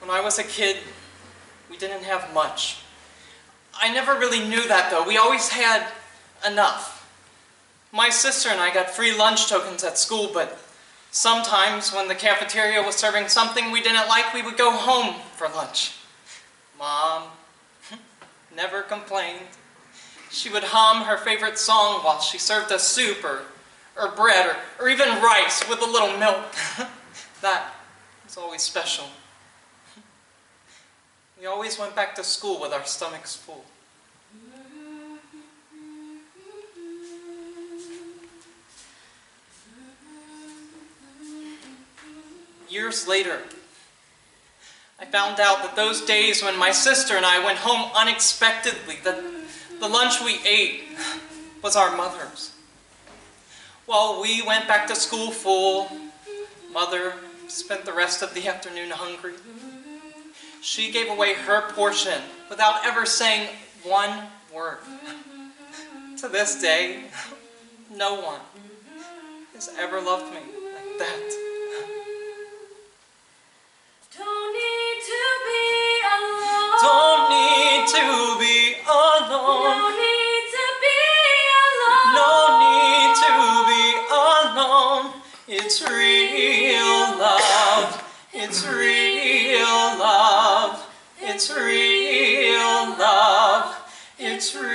When I was a kid, we didn't have much. I never really knew that though. We always had enough. My sister and I got free lunch tokens at school, but sometimes when the cafeteria was serving something we didn't like, we would go home for lunch. Mom never complained. She would hum her favorite song while she served us soup or bread or even rice with a little milk. That was always special. We always went back to school with our stomachs full. Years later, I found out that those days when my sister and I went home unexpectedly, that the lunch we ate was our mother's. While we went back to school full, Mother spent the rest of the afternoon hungry. She gave away her portion without ever saying one word. To this day, no one has ever loved me like that. Don't need to be alone. Don't need to be alone. No need to be alone. No need to be alone. It's real love. It's real love. It's real love. It's real.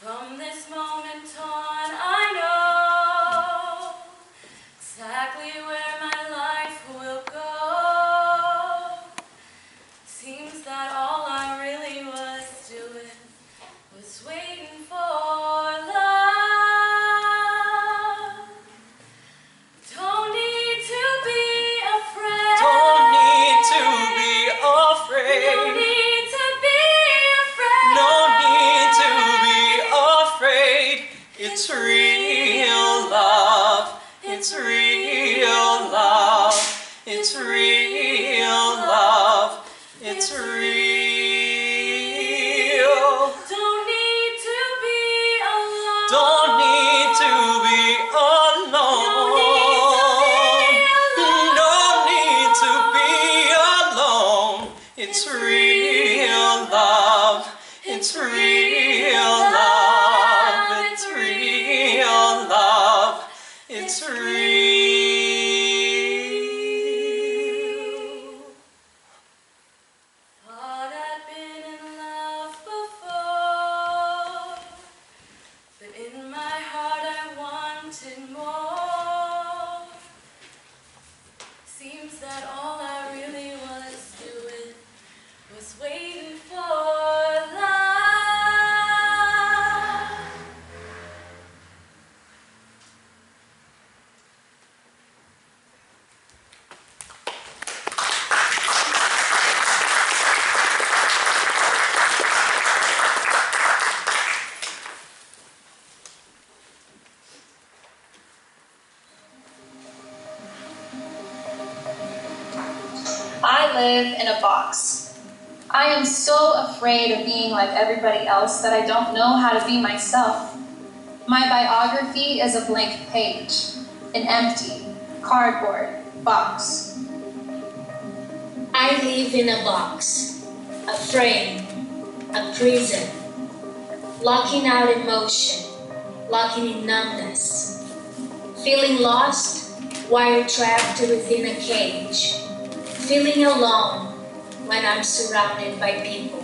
From this moment on, I know exactly where my life will go. Seems that all I really was doing was waiting for love. Don't need to be afraid. Don't need to be afraid. No need to be afraid. No need to be afraid. It's real love. It's real love. It's real love. It's real. Don't need to be alone. Don't need to be alone. No need to be alone. It's real love. It's real love. It's real love. It's real. Thought I'd been in love before, but in my heart I wanted more. Seems that all I really was doing was waiting for love. I live in a box. I am so afraid of being like everybody else that I don't know how to be myself. My biography is a blank page, an empty, cardboard box. I live in a box, a frame, a prison, locking out emotion, locking in numbness, feeling lost, wired trapped within a cage, feeling alone when I'm surrounded by people.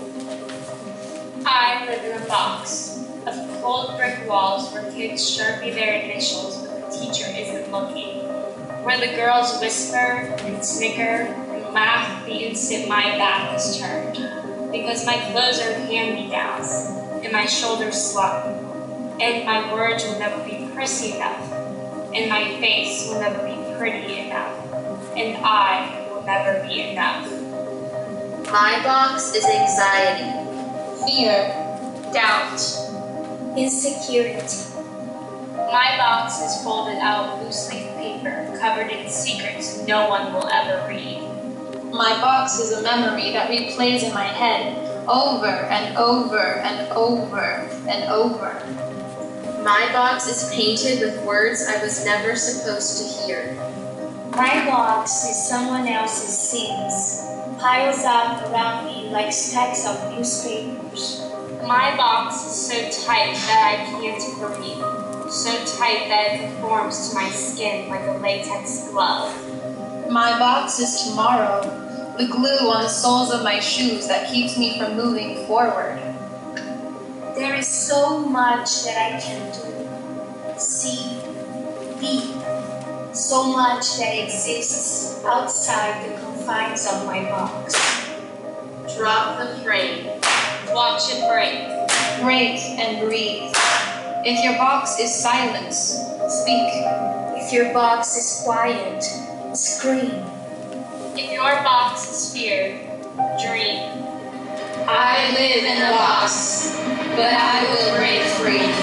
I live in a box of cold brick walls where kids sharpie their initials when the teacher isn't looking, where the girls whisper and snicker and laugh the instant my back is turned, because my clothes are hand-me-downs and my shoulders slump, and my words will never be prissy enough, and my face will never be pretty enough, and I will never be enough. My box is anxiety, Fear, doubt, Insecurity. My box is folded out loose leaf paper, covered in secrets no one will ever read. my box is a memory that replays in my head over and over and over and over. My box is painted with words I was never supposed to hear. My box is someone else's sins, piles up around me like stacks of newspapers. My box is so tight that I can't breathe, so tight that it conforms to my skin like a latex glove. My box is tomorrow, the glue on the soles of my shoes that keeps me from moving forward. There is so much that I can do, see, be. So much that exists outside the confines of my box. Drop the frame. Watch it break. Break and breathe. If your box is silence, speak. If your box is quiet, scream. If your box is fear, dream. I live in a box, but I will break free.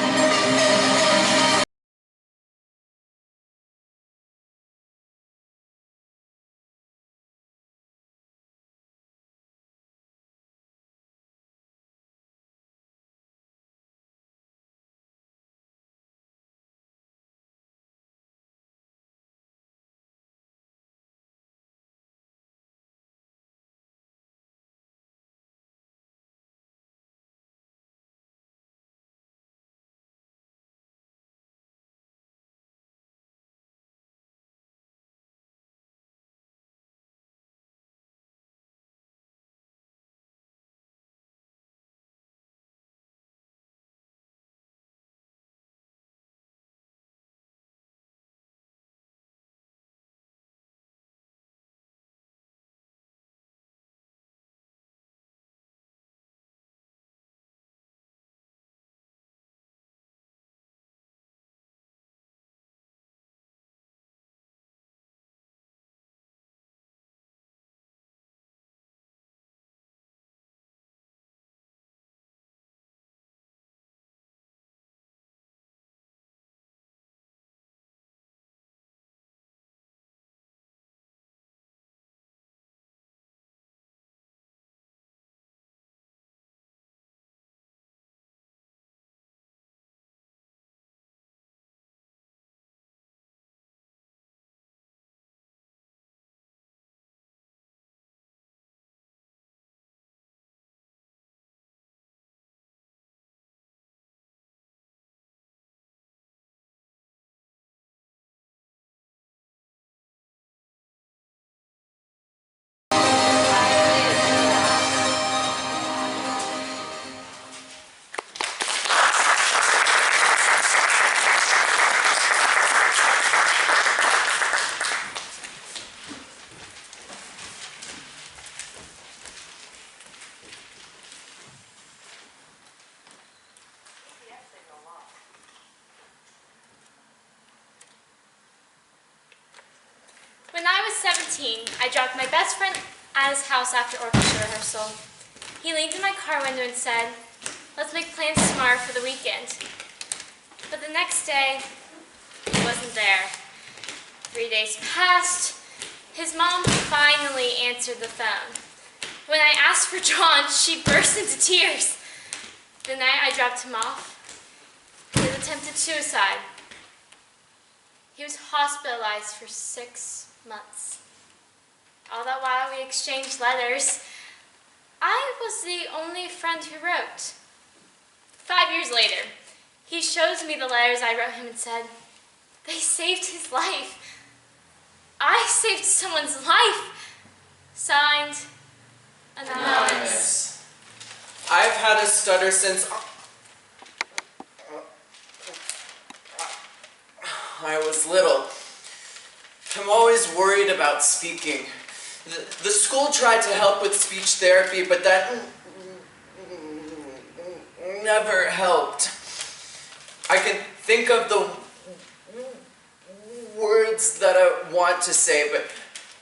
When I was 17, I dropped my best friend at his house after orchestra rehearsal. He leaned in my car window and said, "Let's make plans tomorrow for the weekend." But the next day, he wasn't there. 3 days passed. His mom finally answered the phone. When I asked for John, she burst into tears. The night I dropped him off, he had attempted suicide. He was hospitalized for 6 months. All that while we exchanged letters. I was the only friend who wrote. 5 years later, he shows me the letters I wrote him and said, "They saved his life. I saved someone's life." Signed, Anonymous. I've had a stutter since I was little. I'm always worried about speaking. The school tried to help with speech therapy, but that never helped. I can think of the words that I want to say, but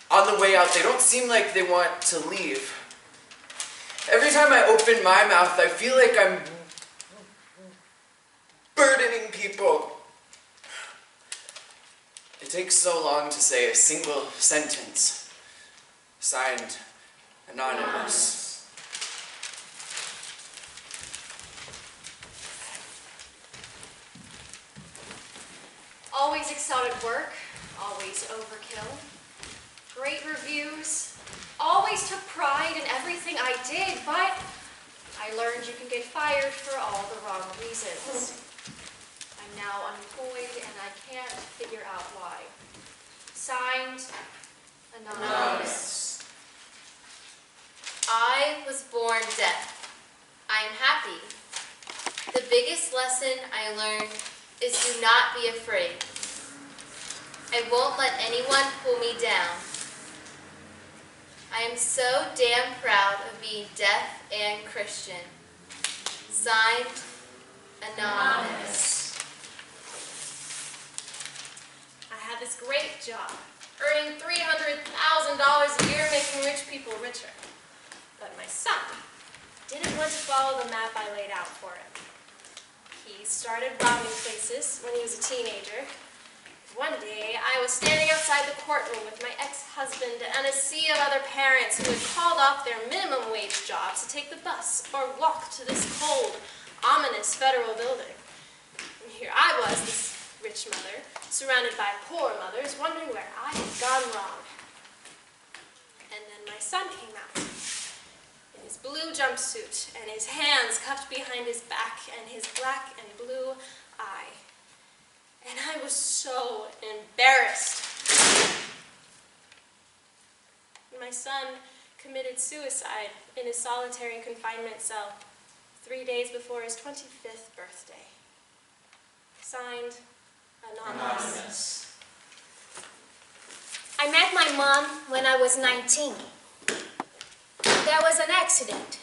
on the way out, they don't seem like they want to leave. Every time I open my mouth, I feel like I'm burdening people. It takes so long to say a single sentence. Signed, Anonymous. Always excelled at work, always overkill. great reviews, always took pride in everything I did, but I learned you can get fired for all the wrong reasons. I'm now unemployed and I can't figure out why. Signed, Anonymous. I was born deaf. I am happy. The biggest lesson I learned is do not be afraid. I won't let anyone pull me down. I am so damn proud of being deaf and Christian. Signed, Anonymous. I had this great job, earning $300,000 a year, making rich people richer. But my son didn't want to follow the map I laid out for him. He started robbing places when he was a teenager. One day, I was standing outside the courtroom with my ex-husband and a sea of other parents who had called off their minimum wage jobs to take the bus or walk to this cold, ominous federal building. And here I was, this rich mother, surrounded by poor mothers, wondering where I had gone wrong. And then my son came out, in his blue jumpsuit, and his hands cupped behind his back, and his black and blue eye. And I was so embarrassed. My son committed suicide in his solitary confinement cell 3 days before his 25th birthday. Signed, Anonymous. I met my mom when I was 19. There was an accident.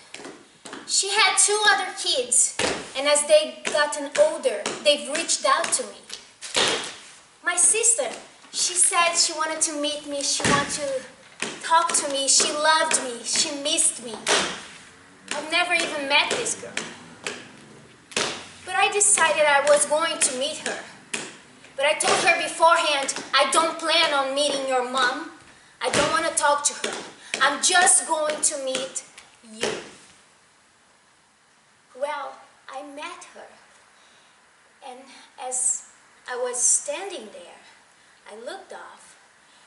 She had 2 other kids, and as they gotten older, they've reached out to me. My sister, she said she wanted to meet me, she wanted to talk to me, she loved me, she missed me. I've never even met this girl. But I decided I was going to meet her. But I told her beforehand, I don't plan on meeting your mom. I don't want to talk to her. I'm just going to meet you. Well, I met her. And as I was standing there, I looked off,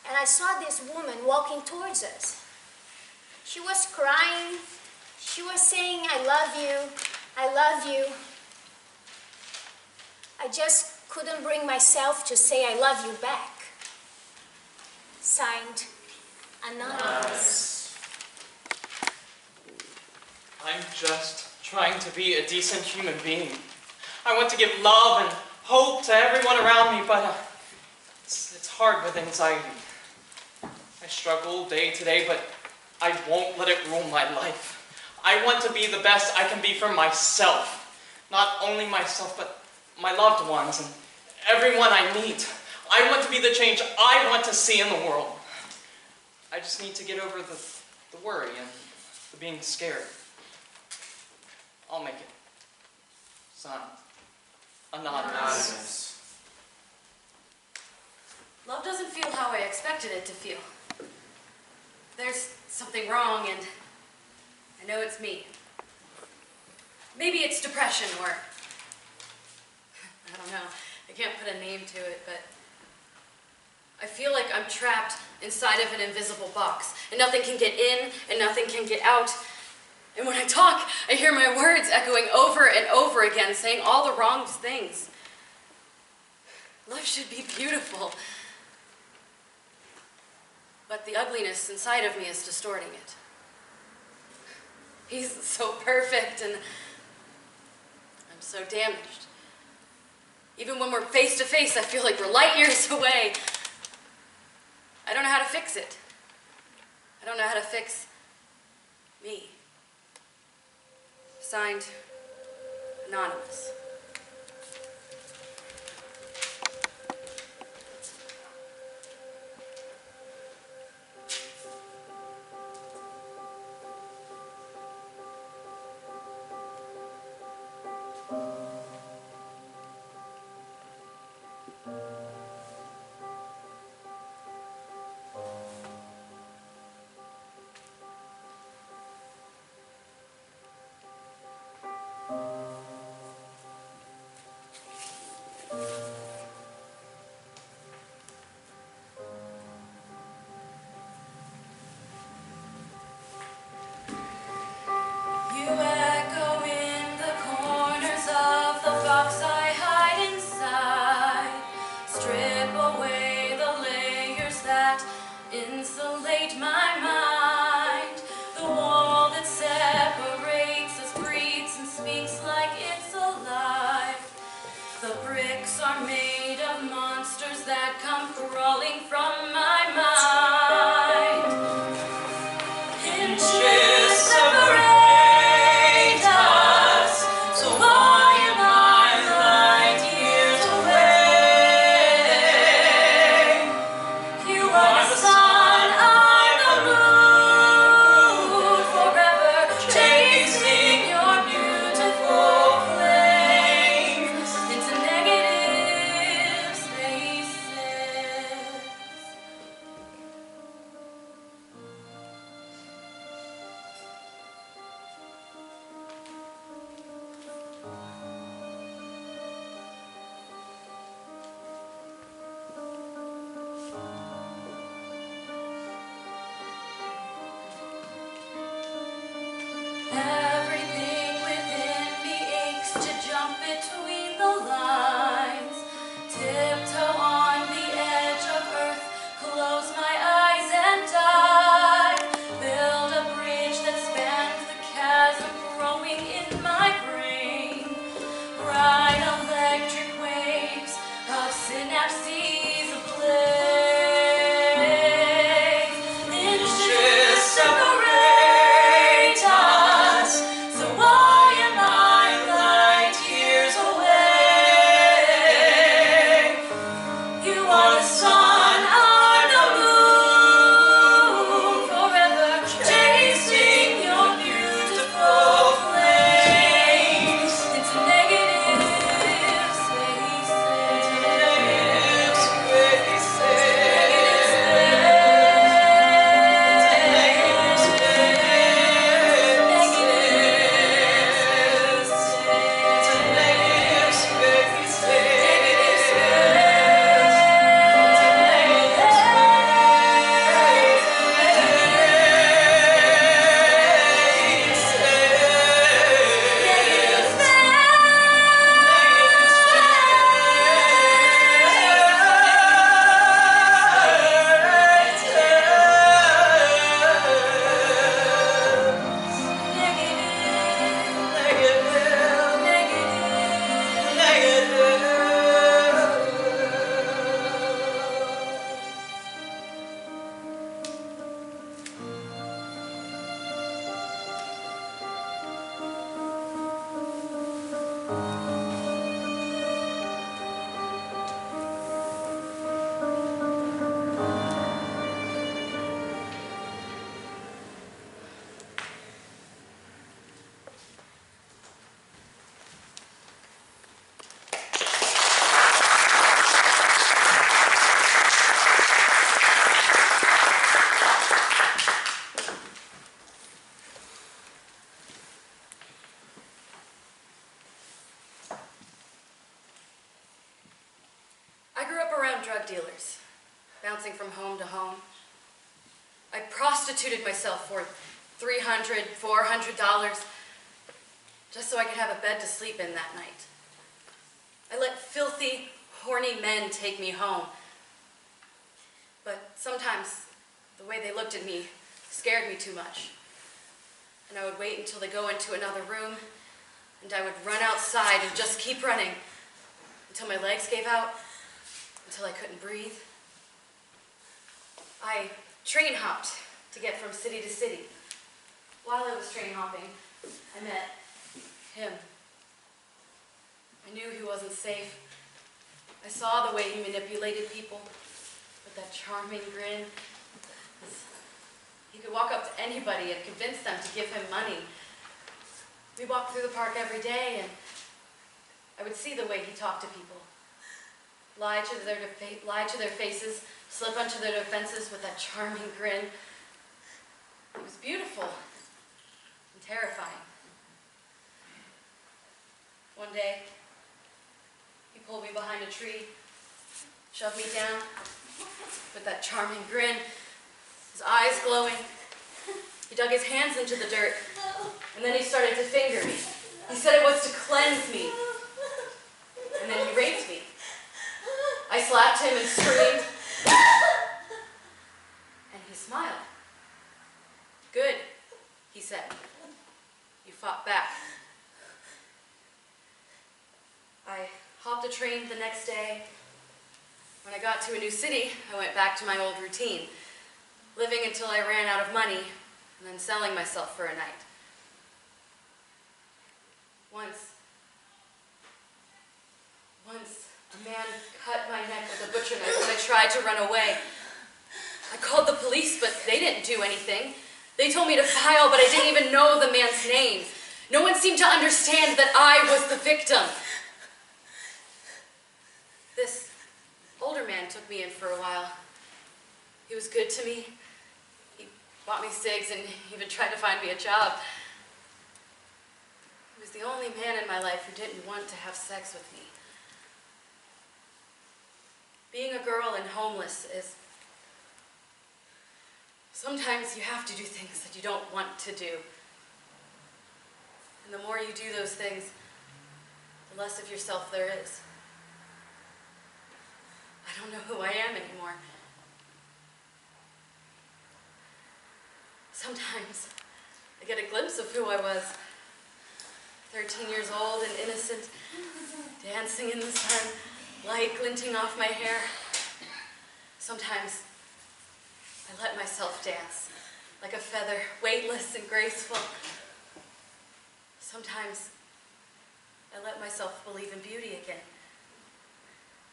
and I saw this woman walking towards us. She was crying. She was saying, I love you, I love you. I just couldn't bring myself to say I love you back. Signed, Anonymous. I'm just trying to be a decent human being. I want to give love and hope to everyone around me, but it's hard with anxiety. I struggle day to day, but I won't let it rule my life. I want to be the best I can be for myself. Not only myself, but my loved ones and everyone I meet. I want to be the change I want to see in the world. I just need to get over the worry and the being scared. I'll make it. Signed, Anonymous. Love doesn't feel how I expected it to feel. There's something wrong, and I know it's me. Maybe it's depression, or I don't know. I can't put a name to it, but I feel like I'm trapped inside of an invisible box, and nothing can get in, and nothing can get out. And when I talk, I hear my words echoing over and over again, saying all the wrong things. Love should be beautiful, but the ugliness inside of me is distorting it. He's so perfect, and I'm so damaged. Even when we're face to face, I feel like we're light years away. I don't know how to fix it. I don't know how to fix me. Signed, Anonymous. Drug dealers, bouncing from home to home. I prostituted myself for $300, $400, just so I could have a bed to sleep in that night. I let filthy, horny men take me home. But sometimes the way they looked at me scared me too much. And I would wait until they go into another room, and I would run outside and just keep running until my legs gave out, until I couldn't breathe. I train hopped to get from city to city. While I was train hopping, I met him. I knew he wasn't safe. I saw the way he manipulated people with that charming grin. He could walk up to anybody and convince them to give him money. We walked through the park every day, and I would see the way he talked to people. Lie to their faces, slip onto their defenses with that charming grin. It was beautiful and terrifying. One day, he pulled me behind a tree, shoved me down with that charming grin, his eyes glowing. He dug his hands into the dirt, and then he started to finger me. He said it was to cleanse me, and then he raped me. I slapped him and screamed, and he smiled. Good, he said. You fought back. I hopped a train the next day. When I got to a new city, I went back to my old routine, living until I ran out of money, and then selling myself for a night. Once, a man cut my neck with a butcher knife when I tried to run away. I called the police, but they didn't do anything. They told me to file, but I didn't even know the man's name. No one seemed to understand that I was the victim. This older man took me in for a while. He was good to me. He bought me cigs and even tried to find me a job. He was the only man in my life who didn't want to have sex with me. Being a girl and homeless is... Sometimes you have to do things that you don't want to do. And the more you do those things, the less of yourself there is. I don't know who I am anymore. Sometimes I get a glimpse of who I was. 13 years old and innocent, dancing in the sun, light glinting off my hair. Sometimes I let myself dance, like a feather, weightless and graceful. Sometimes I let myself believe in beauty again,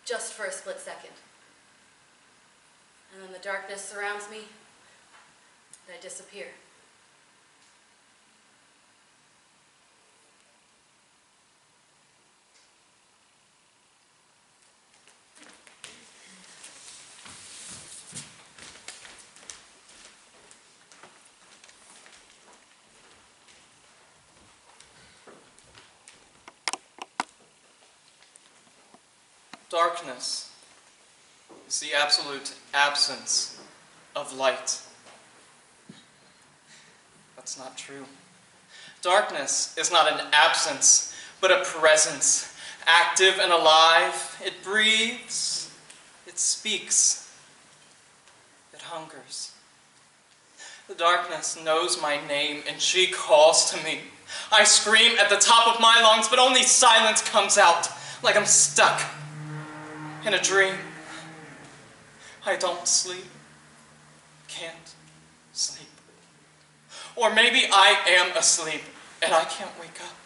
just for a split second. And then the darkness surrounds me, and I disappear. Darkness is the absolute absence of light. That's not true. Darkness is not an absence, but a presence, active and alive. It breathes, it speaks, it hungers. The darkness knows my name, and she calls to me. I scream at the top of my lungs, but only silence comes out, like I'm stuck in a dream. I don't sleep, can't sleep. Or maybe I am asleep and I can't wake up.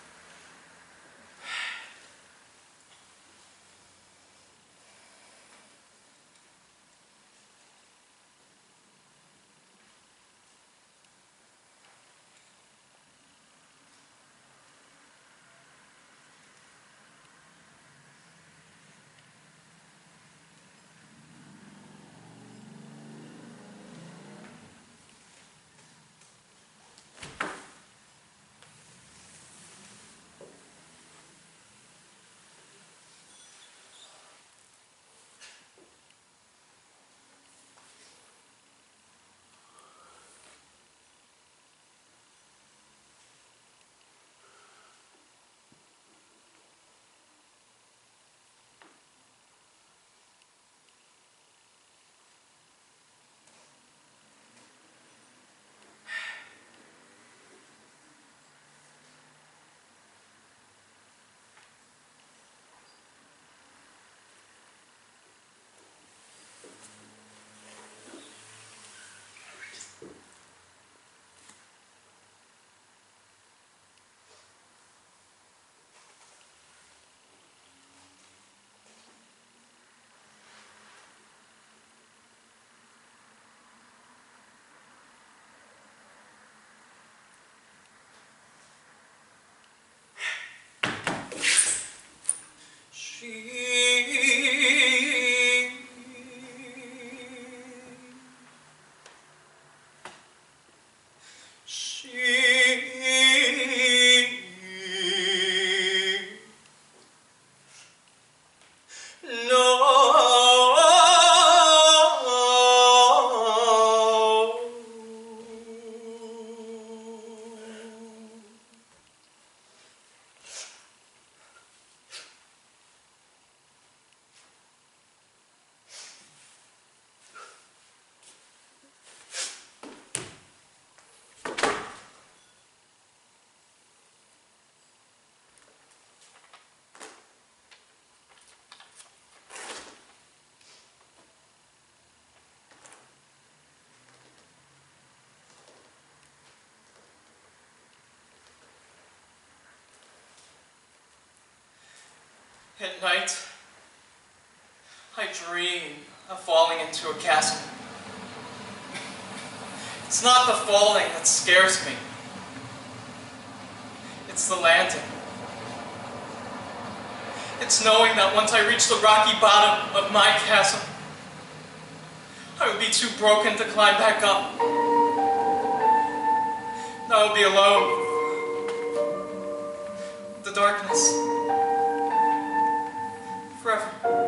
At night, I dream of falling into a castle. It's not the falling that scares me. It's the landing. It's knowing that once I reach the rocky bottom of my castle, I would be too broken to climb back up. And I would be alone. The darkness. Forever.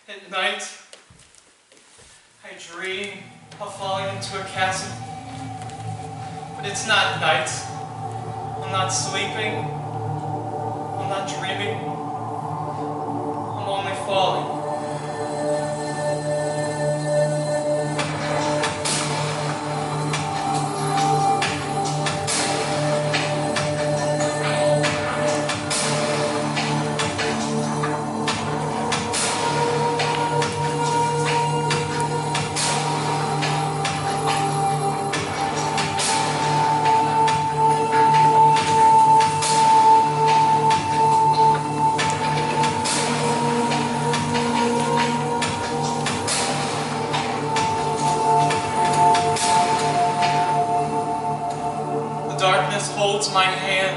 At night, I dream of falling into a castle. But it's not night. I'm not sleeping. I'm not dreaming. I'm only falling. holds my hand.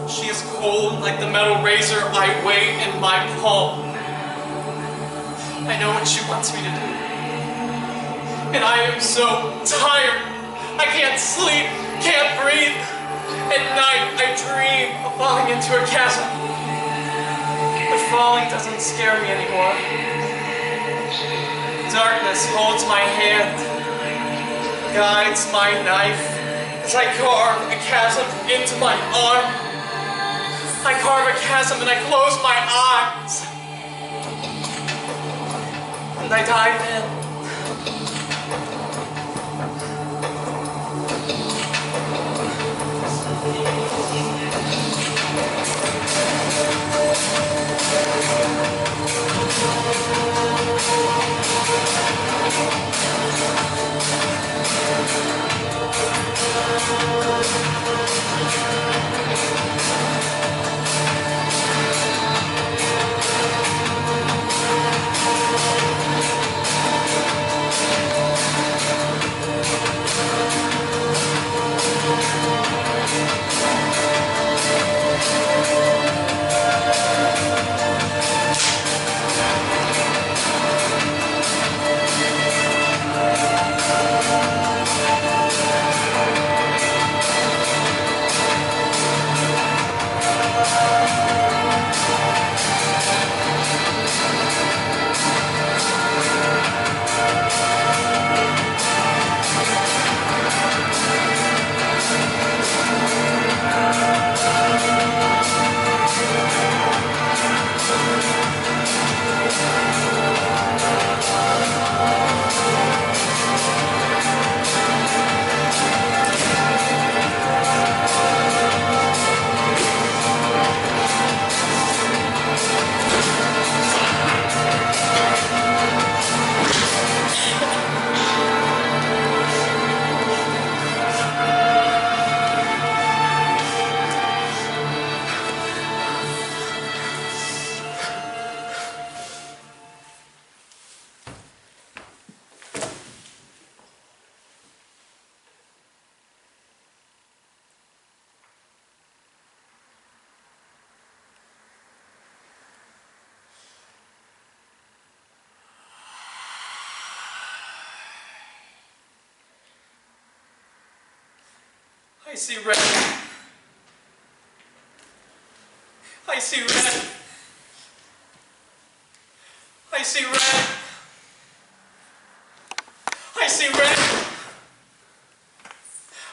She is cold like the metal razor I weigh in my palm. I know what she wants me to do. And I am so tired. I can't sleep, can't breathe. At night, I dream of falling into a chasm. But falling doesn't scare me anymore. Darkness holds my hand, guides my knife as I carve a chasm into my arm. I carve a chasm and I close my eyes. And I dive in. I see red. I see red. I see red. I see red.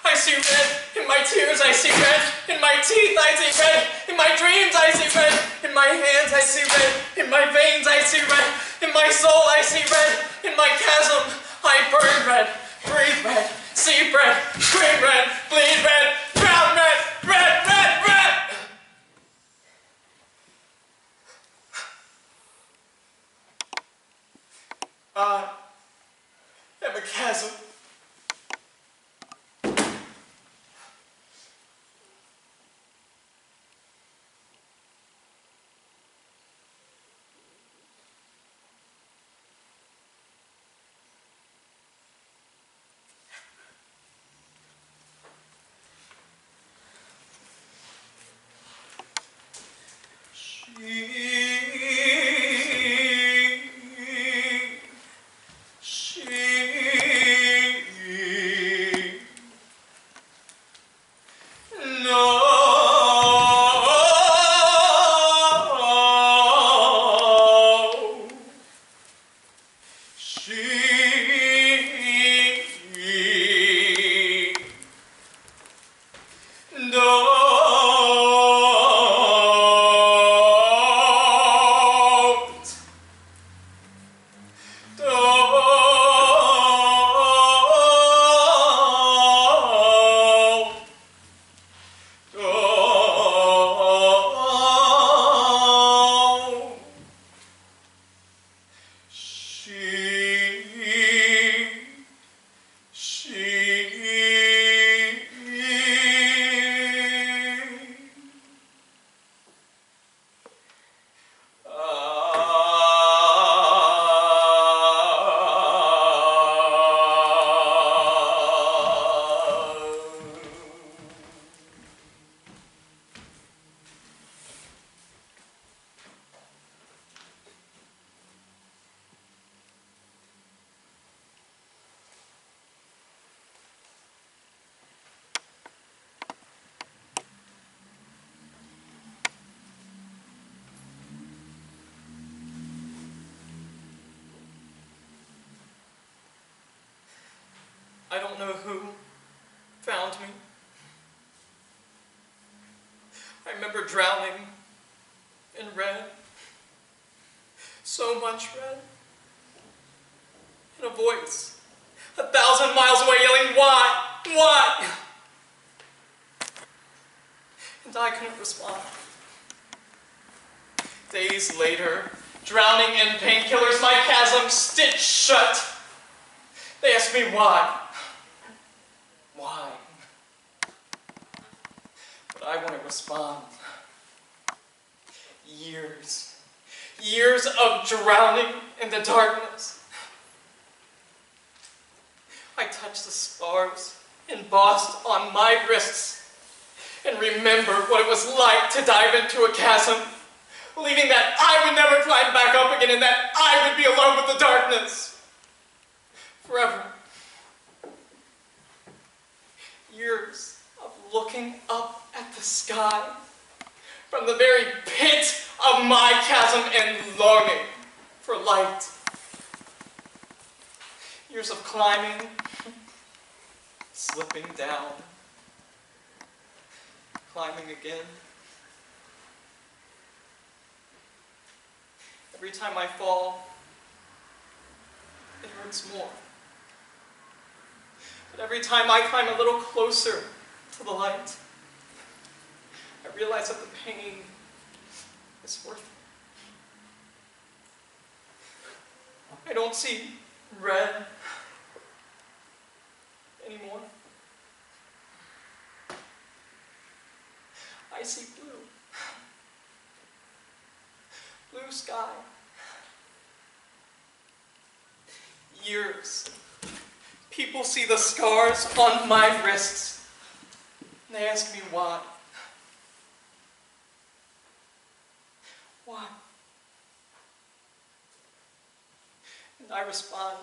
I see red. In my tears I see red. In my teeth I see red. In my dreams I see red. In my hands I see red. In my veins I see red. In my soul I see red. In my chasm I burn red. Breathe red. See red. Scream red. Bleed red. Drown red. Red, red, red. I am a chasm. She I don't know who found me. I remember drowning in red, so much red, and a voice 1,000 miles away yelling, "Why? Why?" And I couldn't respond. Days later, drowning in painkillers, my chasm stitched shut. They asked me why. Why? But I wouldn't respond. Years of drowning in the darkness. I touched the scars embossed on my wrists and remembered what it was like to dive into a chasm, believing that I would never climb back up again and that I would be alone with the darkness forever. Years of looking up at the sky from the very pit of my chasm and longing for light. Years of climbing, slipping down, climbing again. Every time I fall, it hurts more. But every time I climb a little closer to the light, I realize that the pain is worth it. I don't see red anymore. I see blue. Blue sky. Years. People see the scars on my wrists. And they ask me why. Why? And I respond,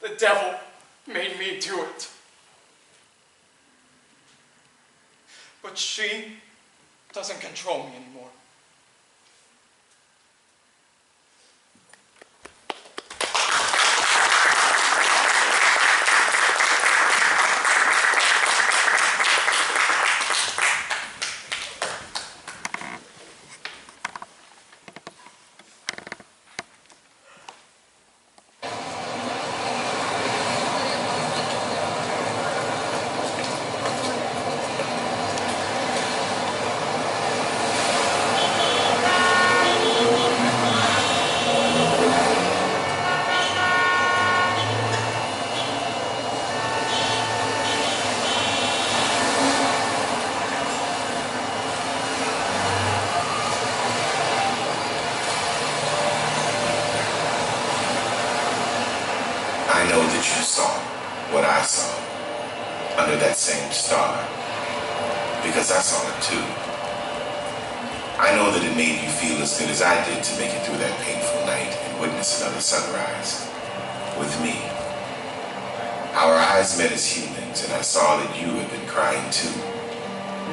the devil made me do it. But she doesn't control me anymore. Met as humans, and I saw that you had been crying too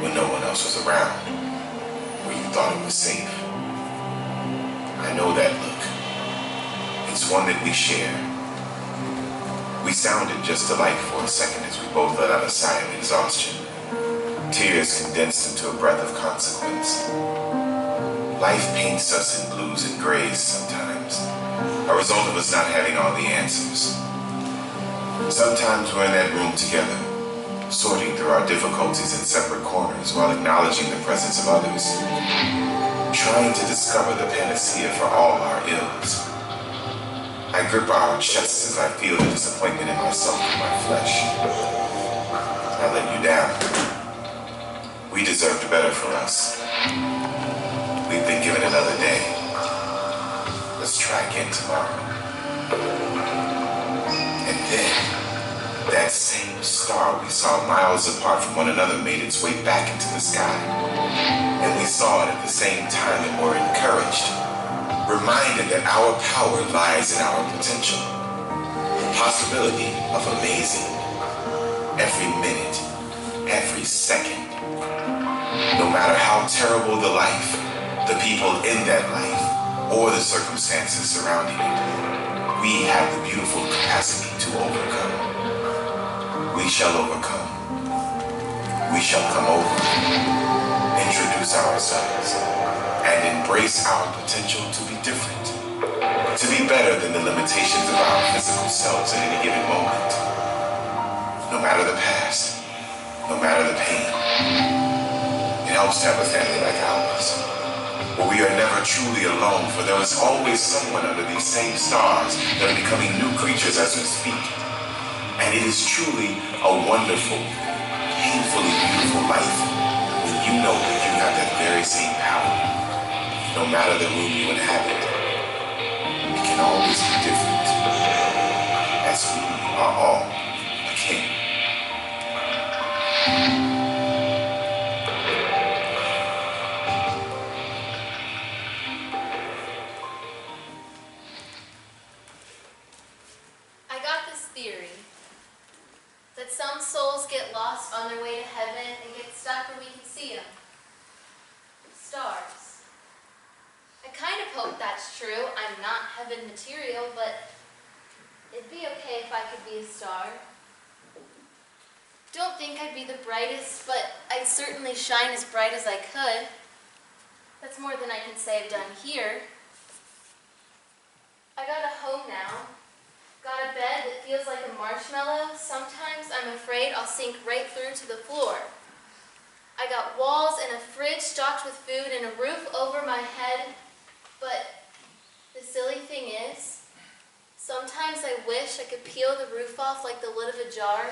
when no one else was around, where you thought it was safe. I know that look. It's one that we share. We sounded just alike for a second as we both let out a sigh of exhaustion. Tears condensed into a breath of consequence. Life paints us in blues and grays sometimes, a result of us not having all the answers. Sometimes we're in that room together, sorting through our difficulties in separate corners while acknowledging the presence of others, trying to discover the panacea for all our ills. I grip our chests as I feel the disappointment in myself and my flesh. I let you down. We deserved better for us. We've been given another day. Let's try again tomorrow. And then, that same star we saw miles apart from one another made its way back into the sky. And we saw it at the same time and were encouraged, reminded that our power lies in our potential, the possibility of amazing every minute, every second. No matter how terrible the life, the people in that life, or the circumstances surrounding it, we have the beautiful capacity to overcome. We shall overcome. We shall come over, introduce ourselves, and embrace our potential to be different, to be better than the limitations of our physical selves at any given moment. No matter the past, no matter the pain, it helps to have a family like ours, where we are never truly alone, for there is always someone under these same stars that are becoming new creatures as we speak. And it is truly a wonderful, painfully beautiful life when you know that you have that very same power. No matter the room you inhabit, it can always be different, as we are all akin. I got this theory that some souls get lost on their way to heaven and get stuck where we can see them. Stars. I kind of hope that's true. I'm not heaven material, but it'd be okay if I could be a star. Don't think I'd be the brightest, but I'd certainly shine as bright as I could. That's more than I can say I've done here. I got a home now. Got a bed that feels like a marshmallow. Sometimes I'm afraid I'll sink right through to the floor. I got walls and a fridge stocked with food and a roof over my head. But the silly thing is, sometimes I wish I could peel the roof off like the lid of a jar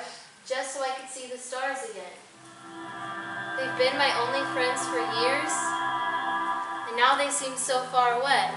just so I could see the stars again. They've been my only friends for years, and now they seem so far away.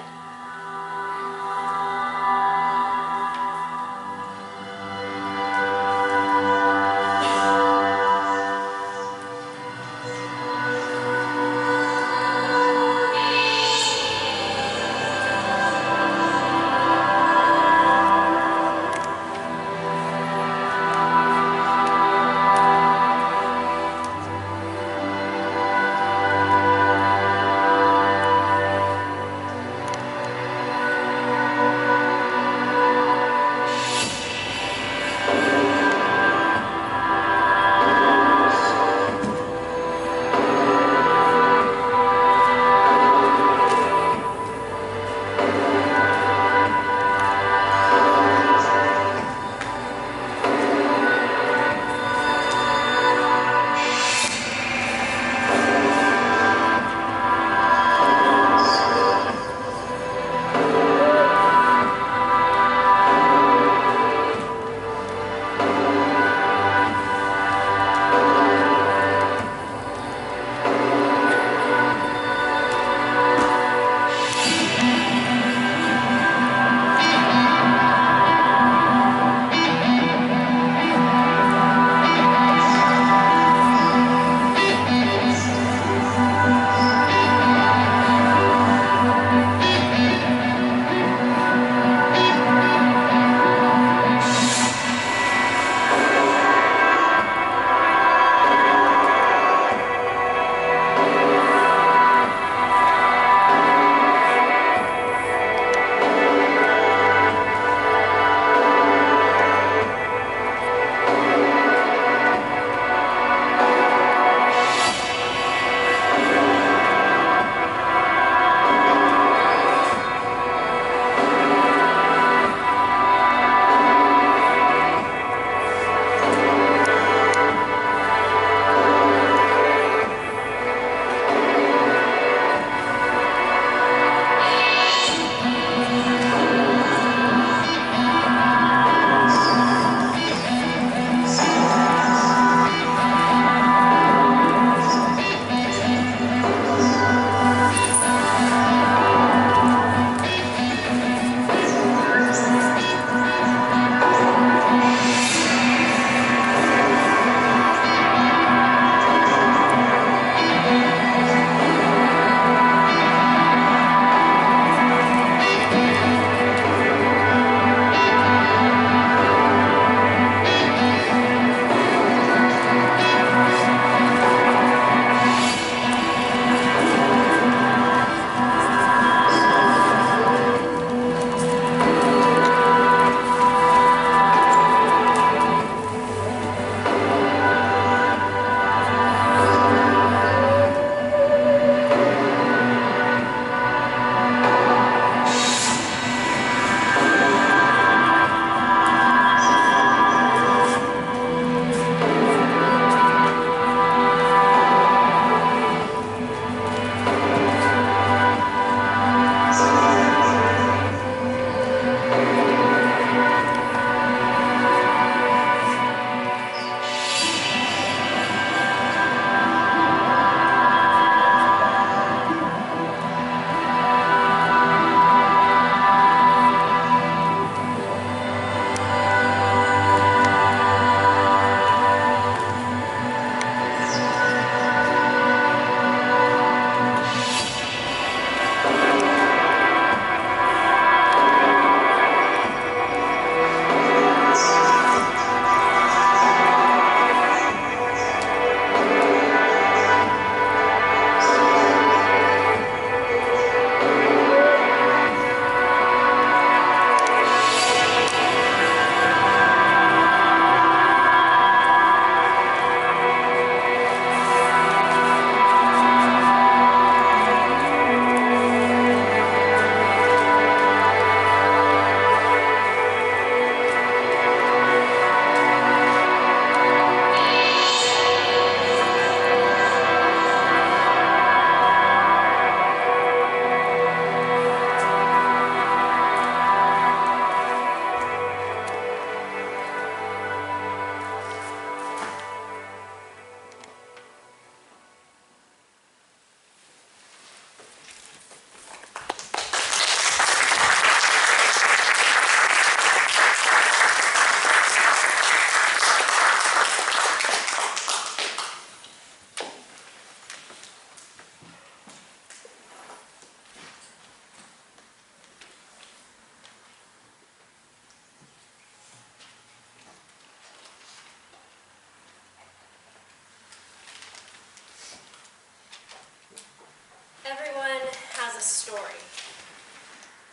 a story.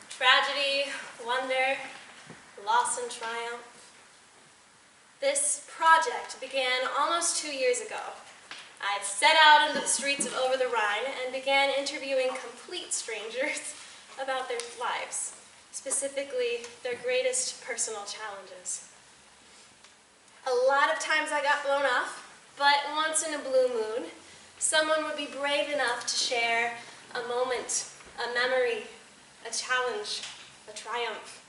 Tragedy, wonder, loss and triumph. This project began almost 2 years ago. I set out into the streets of Over the Rhine and began interviewing complete strangers about their lives, specifically their greatest personal challenges. A lot of times I got blown off, but once in a blue moon, someone would be brave enough to share a moment, a memory, a challenge, a triumph.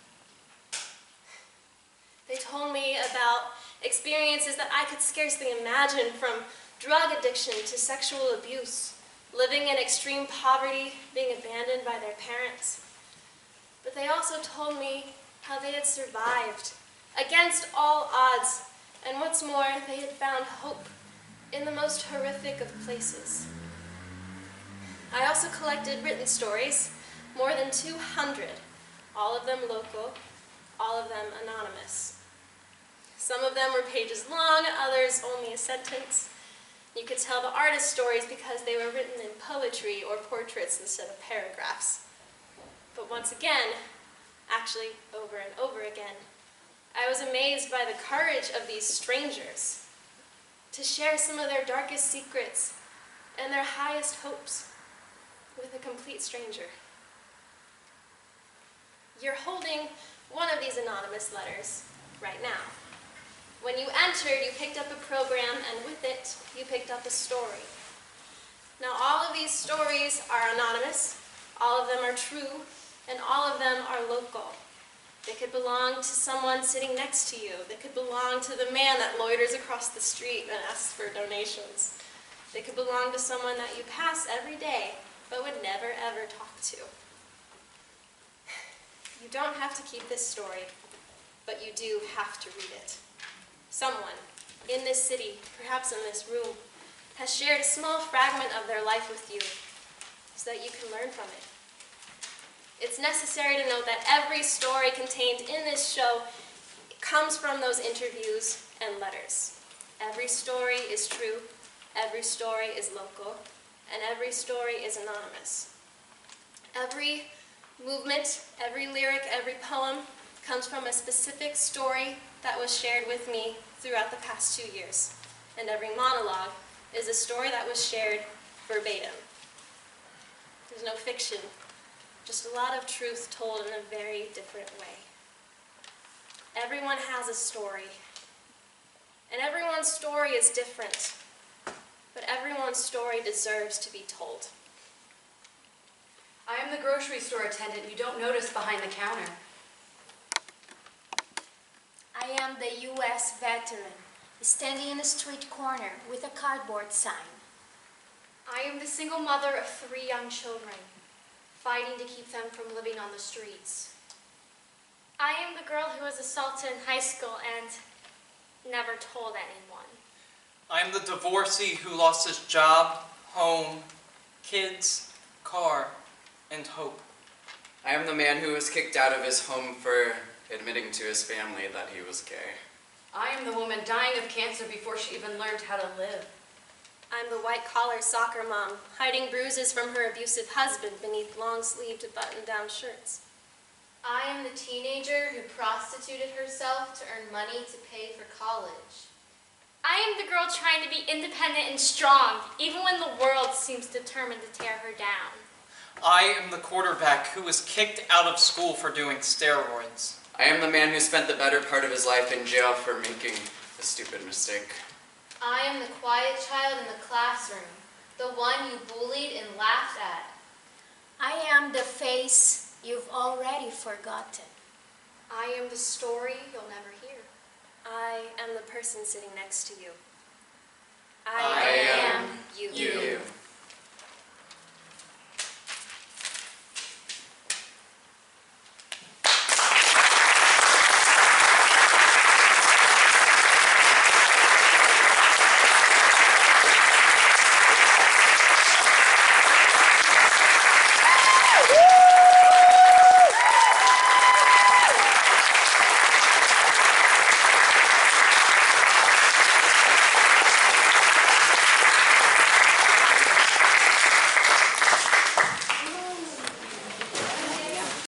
They told me about experiences that I could scarcely imagine, from drug addiction to sexual abuse, living in extreme poverty, being abandoned by their parents. But they also told me how they had survived against all odds, and what's more, they had found hope in the most horrific of places. I also collected written stories, more than 200, all of them local, all of them anonymous. Some of them were pages long, others only a sentence. You could tell the artist stories because they were written in poetry or portraits instead of paragraphs. But once again, actually over and over again, I was amazed by the courage of these strangers to share some of their darkest secrets and their highest hopes with a complete stranger. You're holding one of these anonymous letters right now. When you entered, you picked up a program, and with it, you picked up a story. Now, all of these stories are anonymous, all of them are true, and all of them are local. They could belong to someone sitting next to you. They could belong to the man that loiters across the street and asks for donations. They could belong to someone that you pass every day, but would never, ever talk to. You don't have to keep this story, but you do have to read it. Someone in this city, perhaps in this room, has shared a small fragment of their life with you so that you can learn from it. It's necessary to note that every story contained in this show comes from those interviews and letters. Every story is true, every story is local, and every story is anonymous. Every movement, every lyric, every poem comes from a specific story that was shared with me throughout the past 2 years. And every monologue is a story that was shared verbatim. There's no fiction, just a lot of truth told in a very different way. Everyone has a story, and everyone's story is different, but everyone's story deserves to be told. I am the grocery store attendant you don't notice behind the counter. I am the U.S. veteran, standing in a street corner with a cardboard sign. I am the single mother of 3 young children, fighting to keep them from living on the streets. I am the girl who was assaulted in high school and never told anyone. I'm the divorcee who lost his job, home, kids, car, and hope. I am the man who was kicked out of his home for admitting to his family that he was gay. I am the woman dying of cancer before she even learned how to live. I'm the white-collar soccer mom, hiding bruises from her abusive husband beneath long-sleeved button-down shirts. I am the teenager who prostituted herself to earn money to pay for college. I am the girl trying to be independent and strong, even when the world seems determined to tear her down. I am the quarterback who was kicked out of school for doing steroids. I am the man who spent the better part of his life in jail for making a stupid mistake. I am the quiet child in the classroom, the one you bullied and laughed at. I am the face you've already forgotten. I am the story you'll never hear. I am the person sitting next to you. I am you. you.